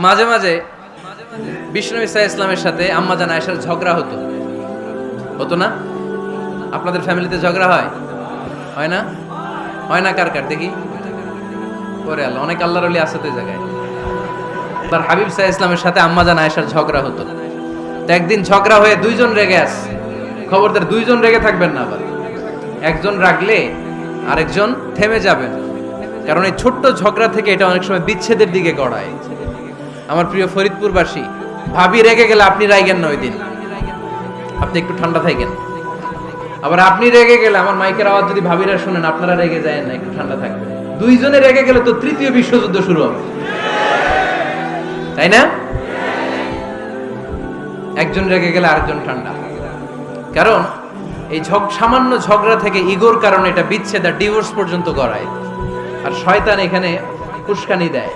মাঝে মাঝে বিষ্ণু ইসা ইসলামের সাথে আম্মা জান আয়েশার ঝগড়া হতো না? আপনাদের ফ্যামিলিতে ঝগড়া হয় না? হয় না? কার কার দেখি করে আল্লাহ, অনেক আল্লাহর ওলি আছে তো এই জায়গায়। তার হাবিব সাহ ইসলামের সাথে আম্মা জান আয়েশার ঝগড়া হতো। তো একদিন ঝগড়া হয়ে দুইজন রেগে আছে। খবরদার দুইজন রেগে থাকবেন না, আবার একজন রাগলে আরেকজন থেমে যাবেন, কারণ এই ছোট্ট ঝগড়া থেকে এটা অনেক সময় বিচ্ছেদের দিকে গড়ায়। আমার প্রিয় ফরিদপুরবাসী, ভাবি রেগে গেলে আপনি রাইগেন না, ওই দিন আপনি একটু ঠান্ডা থাকেন। আবার আপনি রেগে গেলে, আমার মাইকের আওয়াজ যদি ভাবিরা শুনেন, আপনারা রেগে যায় না, একটু ঠান্ডা থাকবেন। দুইজনে রেগে গেলে তো তৃতীয় বিশ্বযুদ্ধ শুরু হবে, তাই না? একজন রেগে গেলে আরেকজন ঠান্ডা, কারণ এই সামান্য ঝগড়া থেকে ইগোর কারণে এটা বিচ্ছেদ আর ডিভোর্স পর্যন্ত গড়ায়। আর শয়তান এখানে উস্কানি দেয়,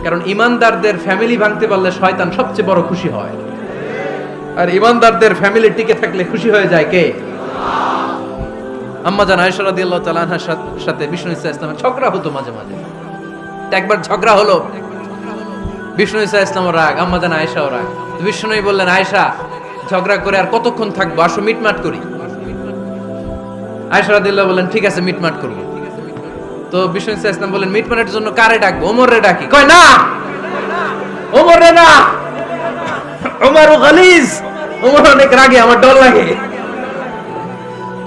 কারণ ইমানদারদের ফ্যামিলি ভাঙতে পারলে শয়তান সবচেয়ে বড় খুশি হয়, আর ইমানদারদের ফ্যামিলি টিকে থাকলে খুশি হয়ে যায় কে? আম্মা জান আয়েশা রাদিয়াল্লাহু তাআলা আনহার সাথে বিষ্ণু ইসা ইসলামের ঝগড়া হতো মাঝে মাঝে। একবার ঝগড়া হলো, বিষ্ণু ইসা ইসলামের রাগ, আম্মা জান আয়েশাও রাগ। বিষ্ণুই বললেন, আয়েশা ঝগড়া করে আর কতক্ষণ থাকবো, আসো মিটমাট করি। আয়েশা রাদিয়াল্লাহু বললেন, ঠিক আছে মিটমাট করব। তো বিষ্ণু ইসা ইসলাম বললেন, মিটমাটের জন্য কারে ডাকবো? ওমর রে ডাকি। কয় না, ওমর রে না, ওমর গালিজ, ওমর অনেক রাগে, আমার ডর লাগে।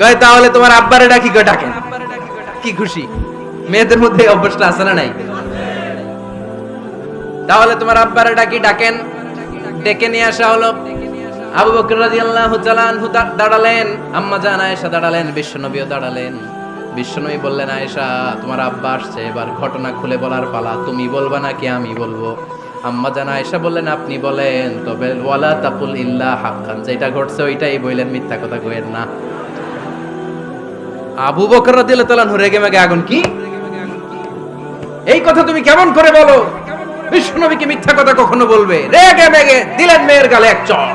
কয় তাহলে তোমার আব্বারে ডাকি। কয় ডাকেন। কি খুশি! মেয়েদের মধ্যে অভ্যাসটা আছে না নাই? তাহলে তোমার আব্বারে ডাকি। ডাকেন। ডেকে নিয়ে আসা হলো। আবু বকর রাদিয়াল্লাহু তাআলা আনহু দাঁড়ালেন, আম্মা জান আয়েশা দাঁড়ালেন, বিশ্বনবীও দাঁড়ালেন। বিশ্বনবী বললেন, আয়েশা তোমার আব্বা আসছে, এবার ঘটনা খুলে বলার পালা। তুমি বলবা নাকি আমি বলবো? আম্মা জান আয়েশা বললেন, আপনি বলেন, তবে ওয়ালা তাকুল ইল্লা হাক্কান, যেটা ঘটছে ওইটাই বললেন, মিথ্যা কথা কইেন না। আবু বকর রাদিয়াল্লাহু তাআলা রেগে মেগে আগুন। কি এই কথা তুমি কেমন করে বলো? বিশ্বনবী কি মিথ্যা কথা কখনো বলবে? রেগে মেগে দিলেন মেয়ের গালে এক চড়।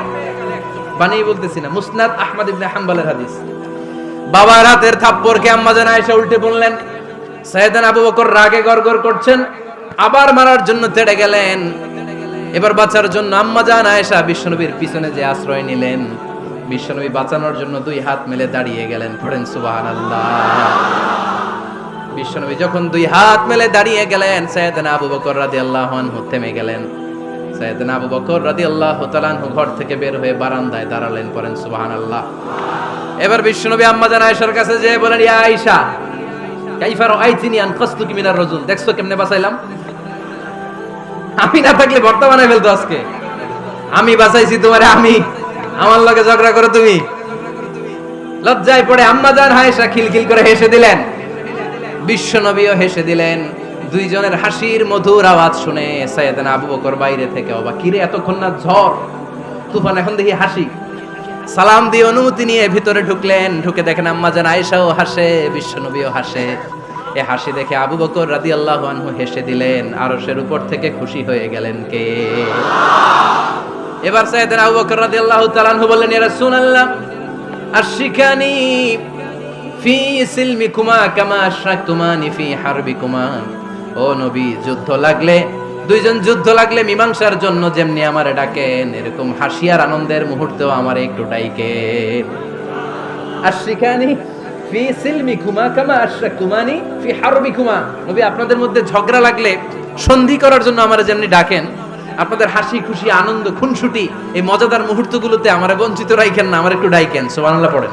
বানিয়ে বলতেছি না, মুসনাদ আহমদ ইবনে হাম্বলের হাদিস। বাবার হাতের থাপ্পড়কে আম্মা জান আয়েশা উল্টে বললেন। সাইয়েদনা আবু বকর রাগে গড়গড় করছেন, আবার মারার জন্য তেড়ে গেলেন। এবার বাঁচার জন্য আম্মা জান আয়েশা বিশ্বনবীর পিছনে যে আশ্রয় নিলেন, বিশ্বনবী বাঁচানোর জন্য দুই হাত মেলে দাঁড়িয়ে গেলেন। পড়েন সুবহানাল্লাহ। বিশ্বনবী যখন দুই হাত মেলে দাঁড়িয়ে গেলেন, সাইয়েদনা আবু বকর রাদিয়াল্লাহু আনহু থেমে গেলেন। সাইয়েদনা আবু বকর রাদিয়াল্লাহু তাআলা আনহু ঘর থেকে বের হয়ে বারান্দায় দাঁড়ালেন। পড়েন সুবহানাল্লাহ। এবার বিশ্বনবী আম্মা জান আয়েশার কাছে যেয়ে বলেন, ইয়া আয়েশা কাইফা রাআইতিনি আনকাসতুকি মিনার রাজুল, দেখছো কেমনে বাঁচাইলাম? আমি না থাকলে ভর্তা বানাই ফেলতো আজকে। আমি বাঁচাইছি তোমারে, আমি আমার লগে ঝগড়া করো তুমি। লজ্জায় পড়ে আম্মা জান আয়েশা খিলখিল করে হেসে দিলেন, বিশ্বনবীও হেসে দিলেন। দুইজনের হাসির মধুর আওয়াজ শুনে সাইয়েদনা আবু বকর বাইরে থেকে অবাক, কিরে এতক্ষণ না ঝড় তুফান, এখন দেখি হাসি। সালাম দিয়ে অনুমতি নিয়ে ভিতরে ঢুকলেন। ঢুকে দেখেন আম্মা জান আয়েশাও হাসে, বিশ্বনবীও হাসে। এ হাসি দেখে আবু বকর রাদিয়াল্লাহু আনহু হেসে দিলেন। আরশের উপর থেকে খুশি হয়ে গেলেন কে? এবার সাইয়েদনা আবু বকর রাদিয়াল্লাহু তাআলা আনহু বললেন, ইয়া রাসূলুল্লাহ আশরিকানি ফি সিলমিকুমা কামা আশরাকতুমানি ফি হারবিকুমা। ও নবী, যুদ্ধ লাগলে, দুইজন যুদ্ধ লাগলে মীমাংসার জন্য যেমনি আমারে ডাকেন, এরকম হাসি আর আনন্দের মুহূর্তেও আমারে একটু ডাকেন। আশরিকানি ফি সিলমিকুমা কামা আশরাকতুমানি ফি হারবিকুমা। নবী, আপনাদের মধ্যে ঝগড়া লাগলে সন্ধি করার জন্য আমারে যেমনি ডাকেন, আপনাদের হাসি খুশি আনন্দ খুনসুটি এই মজাদার মুহূর্তগুলোতে আমারে বঞ্চিত রাখেন না, আমার একটু ডাকেন। সুবহানাল্লাহ পড়েন।